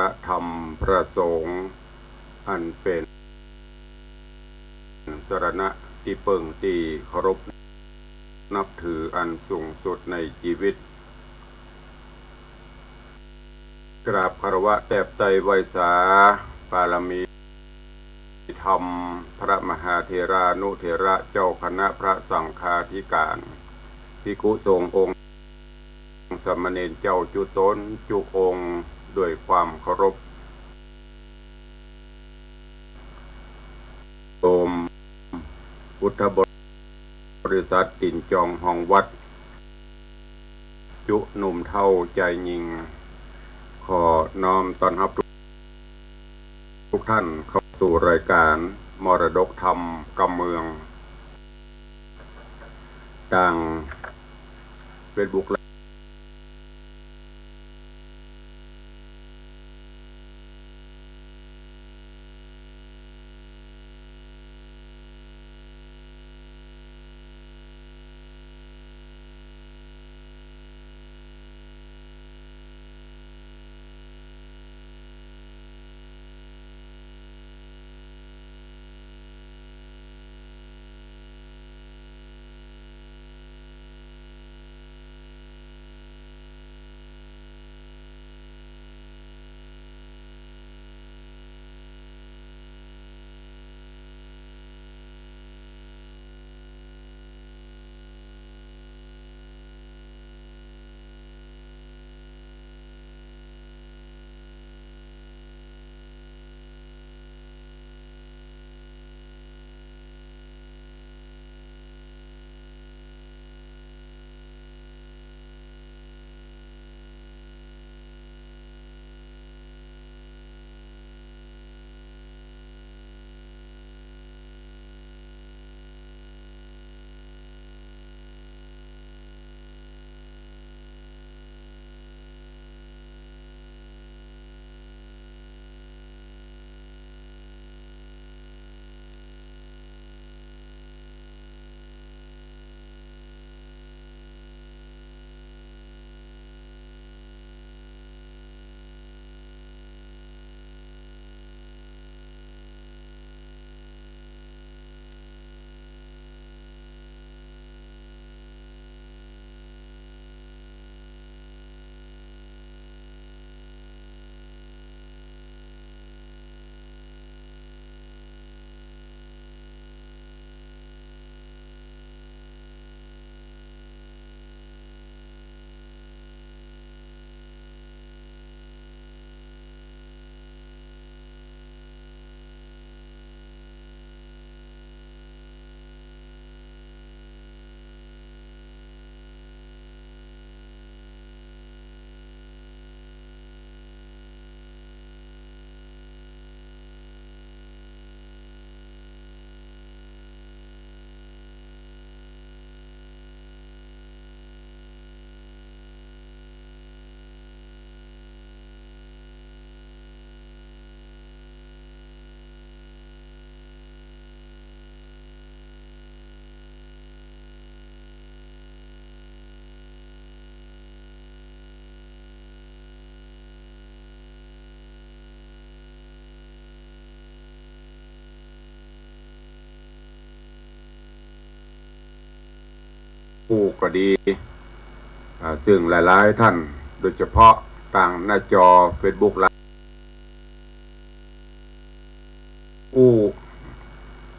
พระธรรมพระสงฆ์อันเป็นสรณะที่เปิ่งตีเคารพนับถืออันสูงสุดในชีวิตกราบคารวะแทบใจไวยสาปารมีธรรมพระมหาเถรานุเถระเจ้าคณะพระสังฆาธิการภิกขุสงฆ์องค์สามเณรเจ้าจุตนจุองค์ด้วยความเคารพโอมพุทธบริษัทตินจองห้องวัดจุหนุ่มเท่าใจยิงขอน้อมต้อนรับทุกท่านเข้าสู่รายการมรดกธรรมกำเมืองทางเฟซบุ๊กผู้ก็ดีซึ่งหลายๆท่านโดยเฉพาะต่างหน้าจอ Facebook ไลฟ์อู้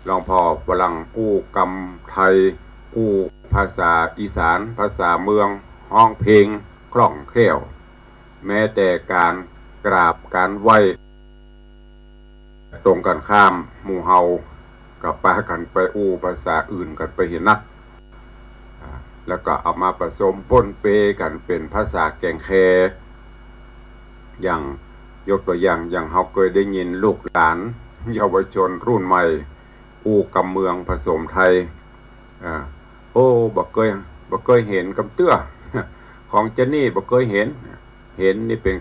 ลองพอฝรั่งอู้กำไทยอู้ภาษาอีสานภาษาเมืองห้องเพลงคล่องแคล่วแม้แต่การกราบการไหว้ตรงกันข้ามหมู่เฮากับปากันไปอู้ภาษาอื่นกันไปเห็นนักแล้วก็เอามาผสมปนเปกันเป็นภาษาแกงแคอย่างยกตัวอย่างเราเคยได้ยินลูกหลานเยาวชนรุ่นใหม่อู้กำเมืองผสมไทยโอ้บ่เคยเห็นกำเตื้อของเจนี่บ่เคยเห็นนี่เป็น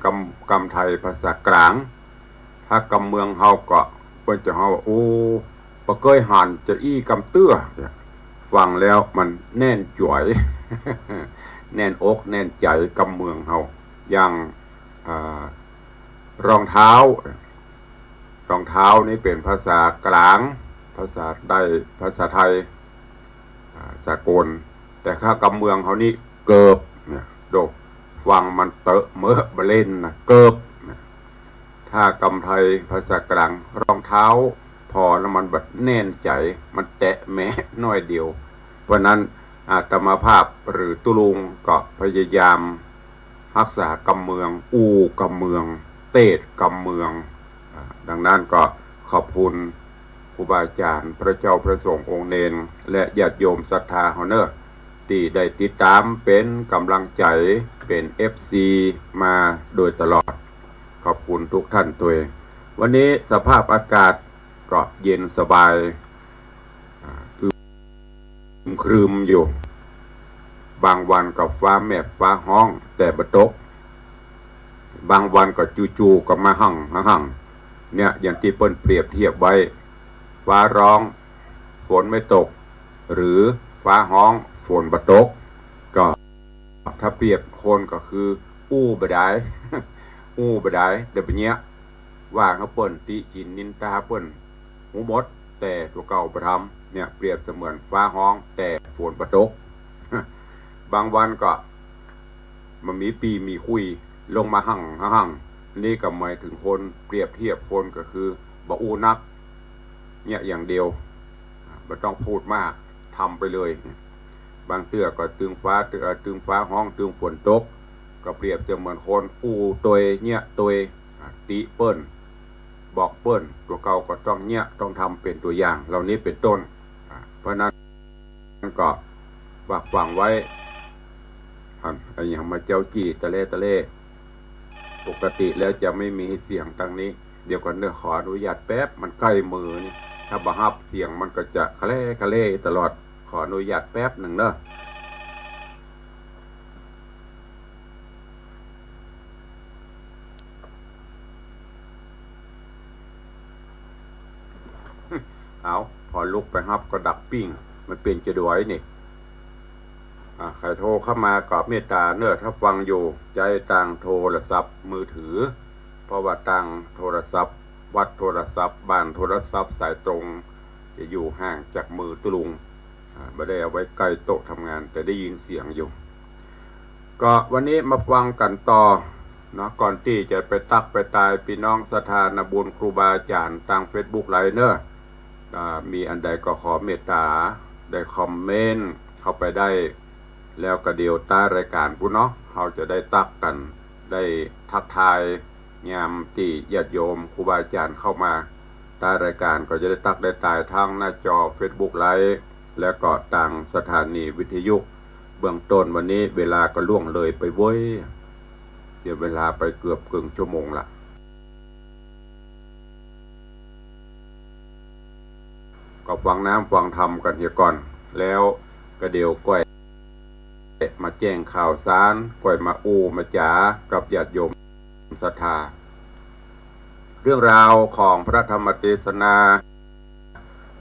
กำไทยภาษากลางถ้ากำเมืองเฮาก็เพิ่นจะเฮาโอ้บ่เคยหันจะอี้กำเตื้อฟังแล้วมันแน่นจ่วย แน่นอกแน่นใจกำเมืองเฮาอย่าง รองเท้ารองเท้านี่เป็นภาษากลางภาษาได้ภาษาไทยสากลแต่ข้ากำเมืองเขานี่เกิบเนี่ยดกฟังมันเตอะเมื่อบเล่นนะเกิบถ้ากำไทยภาษากลางรองเท้าพอแล้วมันแบบแน่นใจมันแตะแม้น้อยเดียวเพราะนั้นอาตมาภาพหรือตุลุงก็พยายามรักษากำเมืองอู่กำเมืองเตดกำเมืองดังนั้นก็ขอบคุณครูบาอาจารย์พระเจ้าพระสงฆ์องค์เนนและญาติโยมศรัทธาเฮาเนอะที่ได้ติดตามเป็นกำลังใจเป็น FC มาโดยตลอดขอบคุณทุกท่านตัวเองวันนี้สภาพอากาศก็เย็นสบายครึมอยู่บางวันก็ฟ้าแมบฟ้าห้องแต่บ่ตกบางวันก็จู่ๆก็มาหั่งเนี่ยอย่างที่เปิ้นเปรียบเทียบไว้ฟ้าร้องฝนไม่ตกหรือฟ้าห้องฝนบ่ตกก็ถ้าเปรียบคนก็คืออู้บ่ได้ อู้บ่ได้เดี๋ยวเป็นเนี้ยว่าเขาเปิ้นติฉินนินตาเปิ้นหูหมดแต่ตัวเก่าบ่ทำเนี่ยเปรียบเสมือนฟ้าห้องแต่ฝนบ่ตก บางวันก็มันมีปีมีคุยลงมาหั่งนี่ก็หมายถึงคนเปรียบเทียบคนก็คือบ่อู้นักเนี่ยอย่างเดียวไม่ต้องพูดมากทำไปเลยบางเตื้อก็ตึงฟ้าห้องตึงฝนตกก็เปรียบเสมือนคนอู้ตัวเนี่ยตัวติเปิ้นบอกเปิ้นตัวเก่าก็ต้องเนี่ยต้องทำเป็นตัวอย่างเหล่านี้เป็นต้นเพราะนั้นก็ฝากฟังไว้ไอ้อย่างมาเจ้าจี้ตะเล่ปกติแล้วจะไม่มีเสียงดังนี้เดี๋ยวก่อนเนื้อขออนุญาตแป๊บมันใกล้มือนี่ถ้าบ่ฮับเสียงมันก็จะคะเล่ตลอดขออนุญาตแป๊บหนึ่งเนอะเอาพอลุกไปฮับก็ดักปิ้งมันเป็นจะด้วยนี่ใครโทรเข้ามาก็เมตตาเนอะถ้าฟังอยู่ใจต่างโทรศัพท์มือถือเพราะว่าต่างโทรศัพท์วัดโทรศัพท์บ้านโทรศัพท์สายตรงจะอยู่ห่างจากมือตุลุงไม่ได้เอาไว้ใกล้โต๊ะทำงานแต่ได้ยินเสียงอยู่ก็วันนี้มาฟังกันต่อเนาะก่อนที่จะไปตักไปตายพี่น้องศรัทธานาบุญครูบาอาจารย์ทาง Facebook ไลน์เนอะมีอันใดก็ขอเมตตาได้คอมเมนต์เข้าไปได้แล้วก็เดียวใต้รายการพุ้นเนาะเราจะได้ตักกันได้ทักทายยามที่ญาติโยมครูบาอาจารย์เข้ามาใต้รายการก็จะได้ตักได้ตายทางหน้าจอ Facebook ไลฟ์และก็ทางสถานีวิทยุเบื้องต้นวันนี้เวลาก็ล่วงเลยไปเว้ยเสียเวลาไปเกือบครึ่งชั่วโมงละก็ฟังน้ำฟังธรรมกันเฮียก่อนแล้วก็เดี๋ยวก้อยมาแจ้งข่าวสารก้อยมาอูมาจ๋ากับญาติโยมศรัทธาเรื่องราวของพระธรรมเทศนา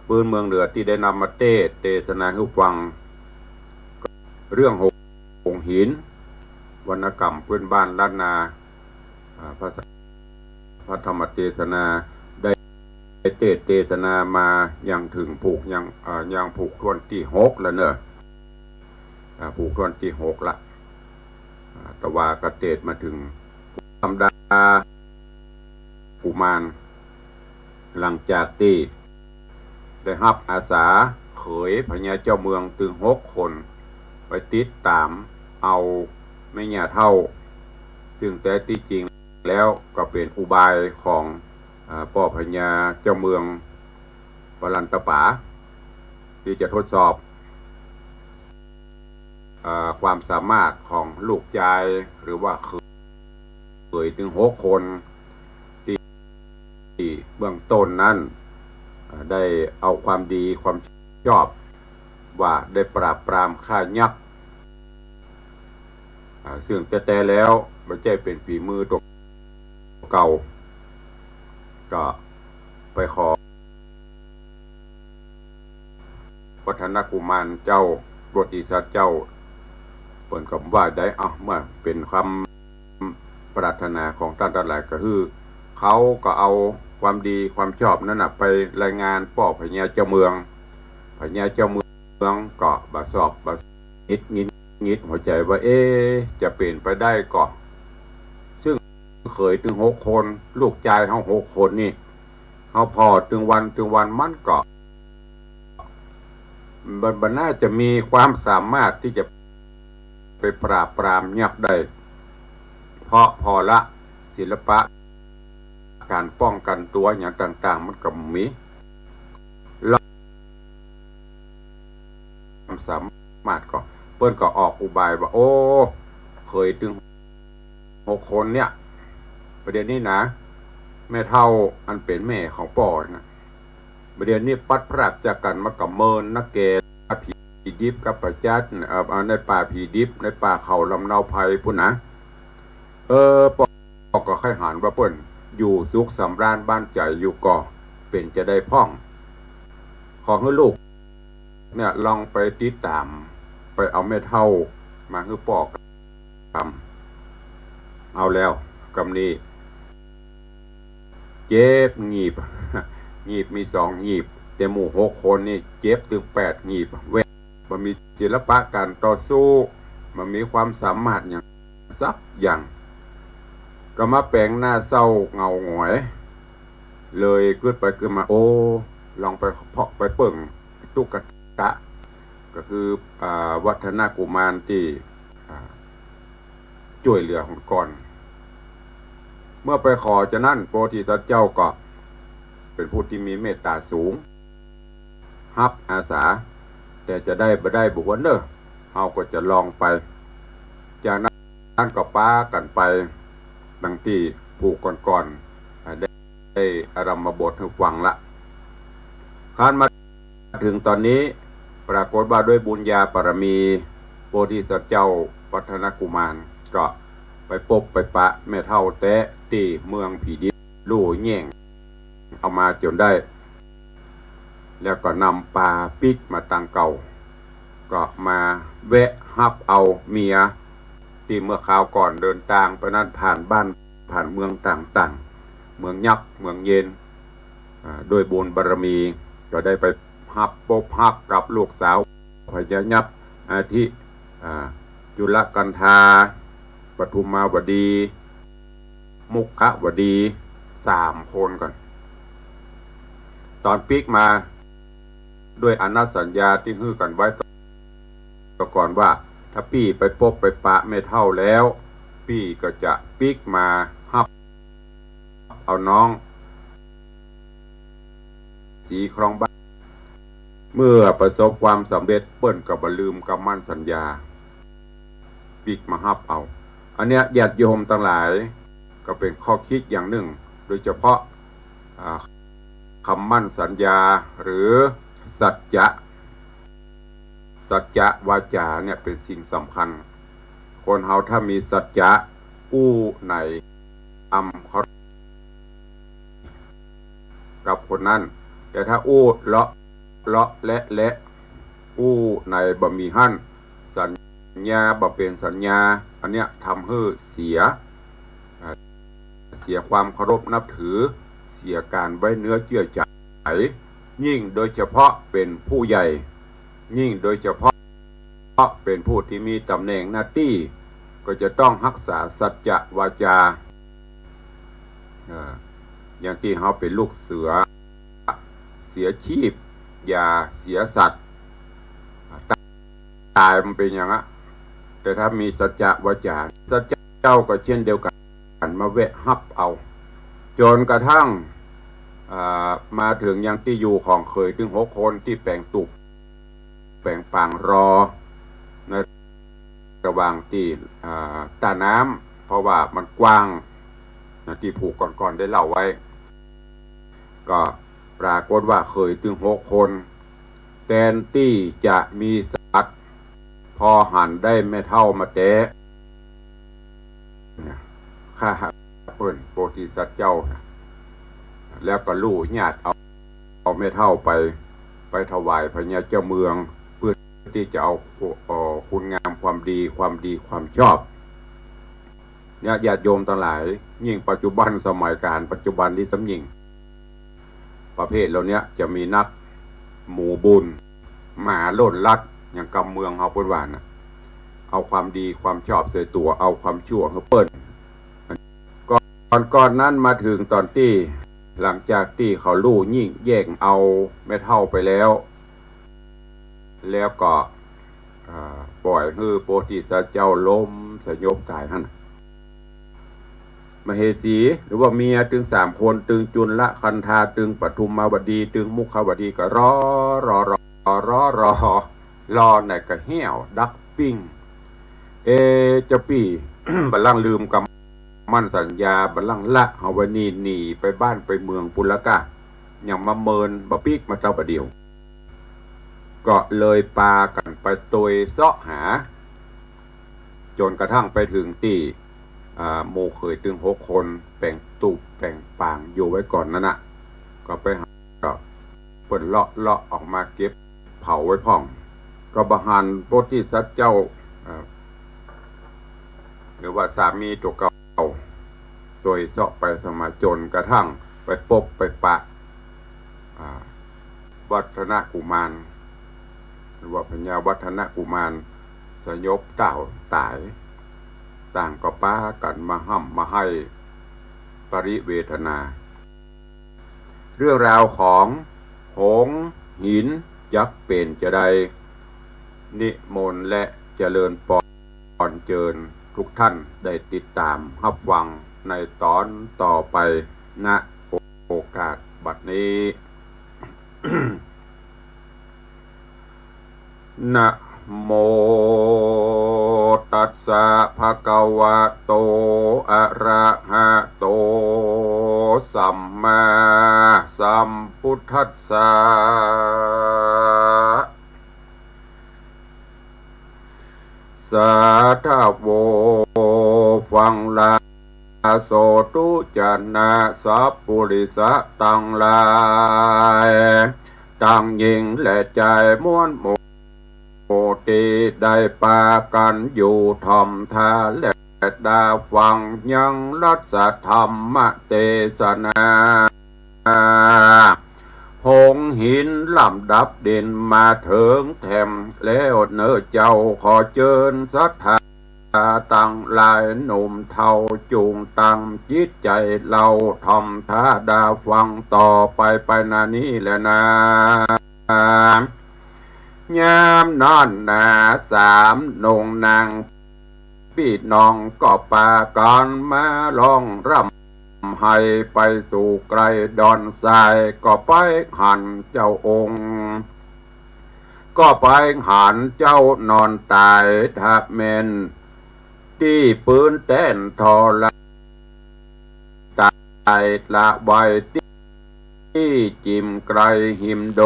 ปืนเมืองเหนือที่ได้นำมาเทศนาให้ฟังเรื่องหงหินวรรณกรรมพื้นบ้านล้านนาพระธรรมเทศนาได้เทศนามายังถึงผูกยังผูกทวนที่6แล้วเนอะผูกทวนที่6ละแต่ว่ากระเทศมาถึงธรรมดากุมารหลังจากที่ได้รับอาสาเขยพญาเจ้าเมืองถึง6 คนไปติดตามเอาแม่ย่าเท่าซึ่งแต่ที่จริงแล้วก็เป็นอุบายของพ่อพญาเจ้าเมืองวรันตป๋าที่จะทดสอบความสามารถของลูกชายหรือว่าเขยถึง6 คนที่เบื้องต้นนั้นได้เอาความดีความชอบว่าได้ปราบปรามฆ่ายักษ์ซึ่งแต่แล้วไม่ใช่เป็นฝีมือตัวเก่าก็ไปขอวัฒนกุมารเจ้าโปรติสัตว์เจ้าเปิดกับว่าได้เมื่อเป็นคำปรารถนาของท่านทั้งหลายก็คือ เขาก็เอาความดีความชอบนั่นไปรายงานป่อพญาเจ้าเมืองพญาเจ้าเมืองก็บาสอบบางิดหัวใจว่าจะเปลี่ยนไปได้ก็ซึ่งเคยถึง6 คนลูกชายเขา6 คนนี่เขาพอถึงวันมันก็มันน่าจะมีความสามารถที่จะไปปราบปรามยักษ์ได้เพราะพอละศิลปะการป้องกันตัวอย่างต่างๆมันก็มีความสามารถก็เปิ้นก็ออกอุบายว่าเคยถึง6 คนเนี่ยประเด็นนี้นะแม่เท่าอันเป็นแม่ของป่อนะประเด็นนี้ปัดพรากจากกันมากับเมินนักเกผีดิบกับประจัดในป่าผีดิบในป่าเขาลำเนาภัยพุ่นนะป่อก็ค่อยหันว่าเปิ้นอยู่สุขสำราญบ้านใจอยู่ก่อเป็นจะได้พ่องขอให้ลูกเนี่ยลองไปติดตามไปเอาแม่เท่ามาให้ป่อกทำเอาแล้วกำนี้เจ็บงีบมี2 งีบแต่หมู่6 คนนี่เจ็บถึง8 งีบมันมีศิลปะการต่อสู้มันมีความสามารถอย่างสักอย่างก็มาแปลงหน้าเศร้าเงาหงอยเลยขึ้นไปขึ้นมาลองไปเพาะไปเปิ่งตุ๊กตาก็คือวัฒนกุมารที่ช่วยเหลือของก่อนเมื่อไปขอจะนั่นโพธิสัตว์เจ้าก็เป็นผู้ที่มีเมตตาสูงฮับอาสาแต่จะได้บ่ได้บุคคลเนอะเฮาก็จะลองไปจากนั้นก็ป้ากันไปดังที่ผูกก่อนได้อารัมมบทให้ฟังละครั้นมาถึงตอนนี้ปรากฏว่าด้วยบุญญาบารมีโพธิสัตว์เจ้าวัฒนกุมารก็ไปพบไปปะแม่เท่าแตะตีเมืองผีดิบลู่แย่งเอามาจนได้แล้วก็นำปลาปิกมาตั้งเก่าก็มาแวะฮับเอาเมียที่เมื่อคราวก่อนเดินทางไปนั้นผ่านบ้านผ่านเมืองต่างๆเมืองยักษ์เมืองเย็นโดยบุญบารมีก็ได้ไปฮับกับลูกสาวพญายักษ์อาทิจุลกันธาปทุมมาวดี มุขวดี3 คนก่อนตอนปิกมาด้วยอนัตสัญญาที่ฮื้อกันไว้ก่อนว่าถ้าปี้ไปพบไปปะไม่เท่าแล้วปี้ก็จะปิกมาฮับเอาน้องสีครองบ้านเมื่อประสบความสำเร็จเปิ้นก็บ่ลืมคำมั่นสัญญาปิกมาฮับเอาอันเนี้ยญาติโยมทั้งหลายก็เป็นข้อคิดอย่างหนึ่งโดยเฉพาะคำมั่นสัญญาหรือสัจจะวาจาเนี่ยเป็นสิ่งสำคัญคนเฮาถ้ามีสัจจะอู้ในเขากับคนนั้นแต่ถ้าอู้เลาะและอู้ในบ่มีหั่นสัญญาบ่เป็นสัญญาอันเนี้ยทำให้เสียความเคารพนับถือเสียการไว้เนื้อเชื่อใจยิ่งโดยเฉพาะเป็นผู้ใหญ่ยิ่งโดยเฉพาะเป็นผู้ที่มีตำแหน่งหน้าที่ก็จะต้องรักษาสัจจะวาจาอย่างที่เขาเป็นลูกเสือเสียชีพอย่าเสียสัตว์ตายมันเป็นอย่างนั้นแต่ถ้ามีสัจจะวาจาสัจจะเจ้าก็เช่นเดียวกันมาแวะฮับเอาจนกระทั่งมาถึงยังที่อยู่ของเคยถึง6 คนที่แปลงตุกแปลงปางรอในระหว่างที่ตาน้ำเพราะว่ามันกว้างที่ผูกก่อนได้เล่าไว้ก็ปรากฏว่าเคยถึง6 คนแทนที่จะมีสัตว์พอหันได้ไม่เท่ามาแตะข้าเปิ้นโพธิสัตว์เจ้าแล้วก็ลู่ญาติเอาไม่เท่าไปถวายพญาเจ้าเมืองเพื่อที่จะเอาคุณงามความดีความชอบ เนี่ยญาติโยมทั้งหลายยิ่งปัจจุบันสมัยการปัจจุบันที่สำยิ่งประเภทเหล่านี้จะมีนักหมู่บุญมาโล่นลัดอย่างกำเมืองเขาพูดว่านะเอาความดีความชอบใส่ตัวเอาความชั่วเขาเปิ้ลก่อนนั้นมาถึงตอนที่หลังจากที่เขาลู่ยิ่งแยกเอาแม่เท่าไปแล้วก็ปล่อยให้โพธิสัตว์เจ้าล้มสยบกายท่านมเหสีหรือว่าเมียถึง3 คนตึงจุลละคันธาตึงปทุมมาวดีตึงมุขาวดีก็รอไหนก็เหี้ยวดักปิ้งเจะปี้ บัลลังลืมกำมั่นสัญญาบัลลังละเฮาวนีหนีไปบ้านไปเมืองปุลกะอย่างมาเมินบะปีกมาเจ้าประเดียวก็เลยปากันไปตยเสาะหาจนกระทั่งไปถึงที่โมเคยถึง6 คนแป่งตุบแป่งปางอยู่ไว้ก่อนนั่นน่ะก็ไปหาก็เปิดเลาะออกมาเก็บเผาไว้พ่องก็บหันโพธิสัตว์เจ้าหรือว่าสามีตัวเก่าโดยเสาะไปสมาจนกระทั่งไปปบไปปะวัฒนกุมารหรือว่าพญาวัฒนกุมารสยบเต่าตายต่างก็ป้ากันมาห้ำมาให้ปริเวทนาเรื่องราวของหงส์หินยักษ์เป็นจะได้นิมนต์และเจริญพรเจิญทุกท่านได้ติดตามรับฟังในตอนต่อไปณโอกาสบัดนี้ นะโมตัสสะภะคะวะโตอะระหะโตสัมมาสัมพุทธัสสะสาธุโวฟังลาโสตุจันนาสัพปุริสะตังลายตั้งยิงและใจม้วนโมติได้ปากันอยู่ทอมทาและดาฟังยังรัศธรรมเทศนาหงส์หินลำดับเด่นมาถึงแถมแล้วเนื้อเจ้าขอเจิญศรัทธาตั้งลายหนุ่มเทาจูงตั้งจิตใจเราทอมทาดาฟังต่อไปนานี้แหละนะยามนอนหนา3 นงนางพี่น้องก็ปากันมาลองร่ำให้ไปสู่ไกลดอนทรายก็ไปหันเจ้าองค์ก็ไปหันเจ้านอนตายทับเมนที่ปืนแต้นทอละตายละใบที่จิมไกลหิมโด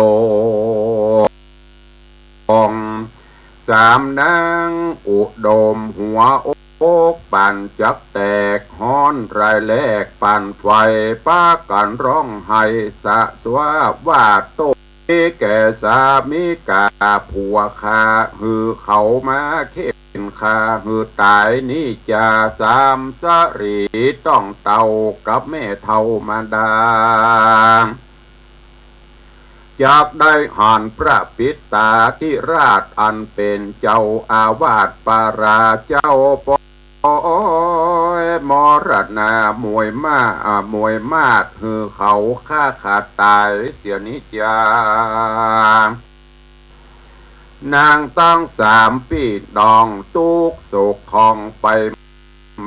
3 นางอุดมหัวอกปั่นจักแตกฮ้อนรายแลกปั่นไฟป้ากันร้องไห้สะสวาวาดโตแก่สามีกาผัวคาหือเขามาเข็นคาหือตายนี่จะ3 สรีต้องเต่ากับแม่เท่ามาดาจากได้หันพระปิตาธิราชอันเป็นเจ้าอาวาสปาราเจ้าปอยมรณามวยมาดคือเขาฆ่าขาดตายเสียนิจานางตั้ง3 ปีดองตุกโศกของไป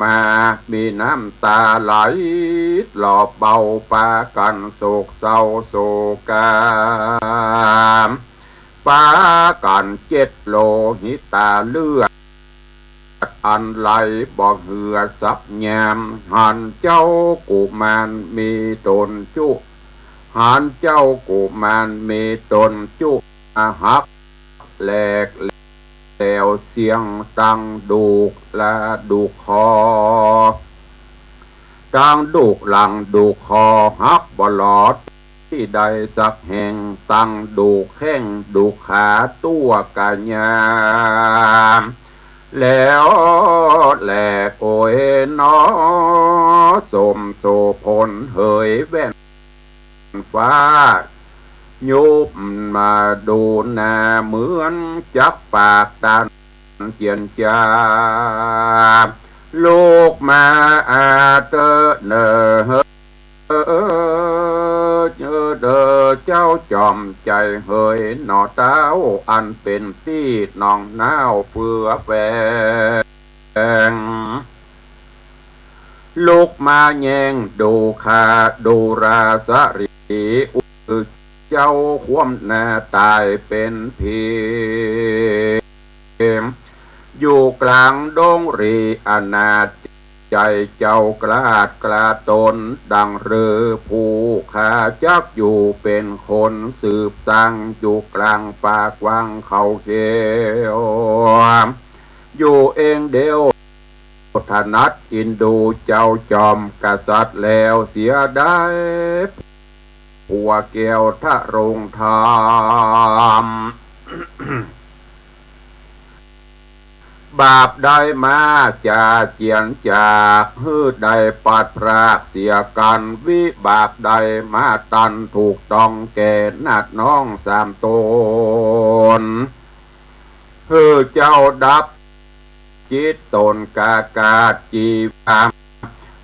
มามีน้ำตาไหลหลอบเบาปากันโศกเศร้าโศกปากัน7 โลหิตาเลือดอันไหลบอกเหือสับแยมหันเจ้ากุมารมีตนจุหันเจ้ากุมารมีตนจุหักแหลกแล้วเสียงตั้งดูกและดูกคอตั้งดูกหลังดูกคอหักบลอดที่ใดสักแห่งตั้งดูกแข้งดูกขาตัวกะยาม แล้วแหลกโอยนอสมโสพลเหยแว่นฟ้ายุบมาดูหน้าเหมือนจับปากตันเกียนจาลูกมาอาเตอเนอเดอเจ้าจอมใจเฮยหนอเต้าอันเป็นที่นองน้าวเพื่อแฝงลูกมาแยงดูขาดูราสรีอุเจ้าความนาตายเป็นผีอยู่กลางดงรีอนาถใจเจ้ากล้ากล้าตนดังเรือผู้ขาจักอยู่เป็นคนสืบตั้งอยู่กลางปากวังเขาเขียวอยู่เองเดียวถนัดอินดูเจ้าจอมกษัตริย์แล้วเสียได้ผัวแก้วทะรงธรรม บาปได้มาจะเจียนจากฮืดใดปัดพรากเสียกันวิบากใดมาตันถูกต้องแก่นัดน้องสามตนฮือเจ้าดับจิตตนกากาจีวาม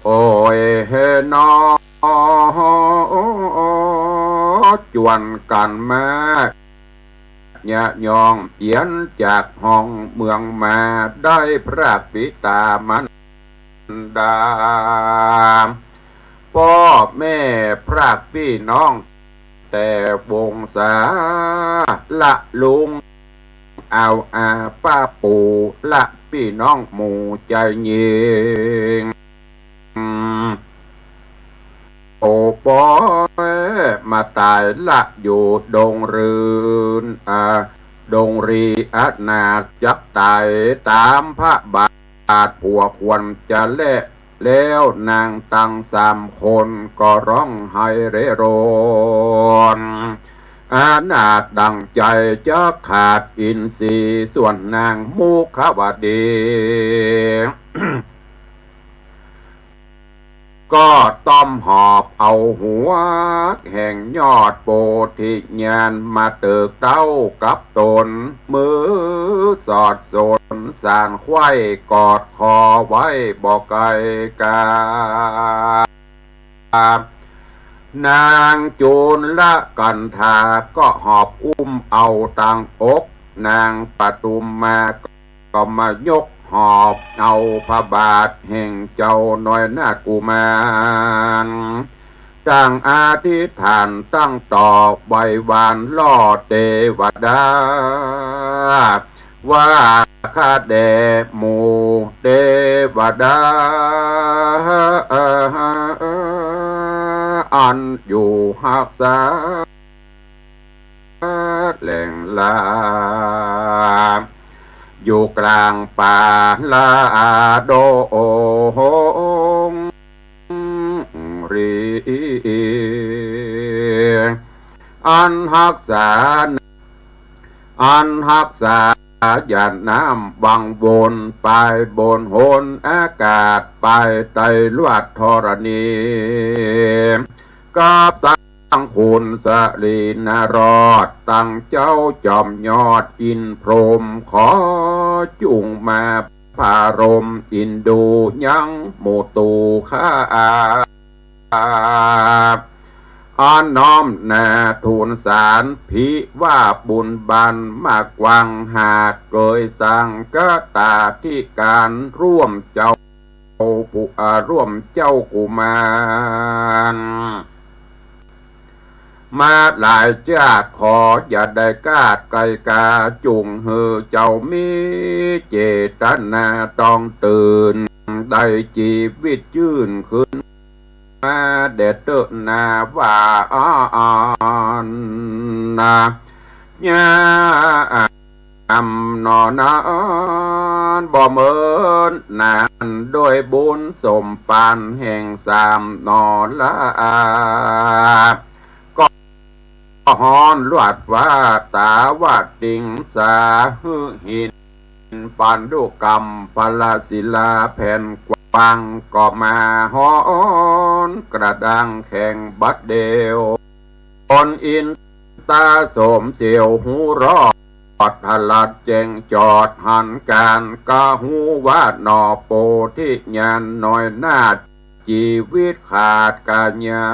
โอ้ยเฮนอจวนกันมาญะยองเจียนจากห้องเมืองมาได้พระปิตามันดาพ่อแม่พระพี่น้องแต่วงศาละลุงเอาอาป้าปู่ละพี่น้องหมู่ใจยิงโอปอยมาตายละอยู่ดงรืนดงรีอานาจักตายตามพระบาทผัวควรจะเละแล้วนางตั้ง3 คนก็ร้องไห้เร่ร่อนอานาถดังใจจะขาดอินทรีย์ส่วนนางมุขวดี ก็ต้อมหอบเอาหัวแห่งยอดโพธิญาณมาเติกเต้ากับตนมือสอดสนสานไข้กอดคอไว้บอกไกลกานางจูนละกันทาก็หอบอุ้มเอาตังอกนางปทุมมาก็มายกหอบเอาพระบาทแห่งเจ้าน้อยนากุมารตั้งอธิษฐานตั้งต่อใบวานล่อเทวดาว่าข้าแด่หมู่เทวดาอันอยู่หักษาแหล่งลาอยู่กลางป่าลาโดงรีอันหักษาหยาดน้ำบังบนไปบนโหนอากาศไปไตลวดธรณีกับตั้งคุณสลีนารอดตั้งเจ้าจอมยอดอินพรหมขอจุงมาพารมอินดูยังโมตูข้าอ้อนน้อมนาทูลสารพิว่าบุญบันมากวังหากเกยสังกตาที่การร่วมเจ้ากุมารมาหลายจากขออย่าได้กาดไกลกาจุงหือเจ้ามีเจตนาต้องตื่นได้ชีวิตยืนขึ้นมาเด็ดเตนาว่านาญานอนานบ่เมินนานด้วยบุญสมปานแห่ง3 นอละฮอนลวดฟ้าตาวาดติงสาหิน ปันดุกรรมปลาศิลาแผ่นกวางก็มาหอนกระดังแข่งบัดเดียวอนอินตาสมเจียวหูรอดทลัดแจงจอดหันการกะหูวาดนอโปที่ญานน้อยนาดชีวิตขาดกาญา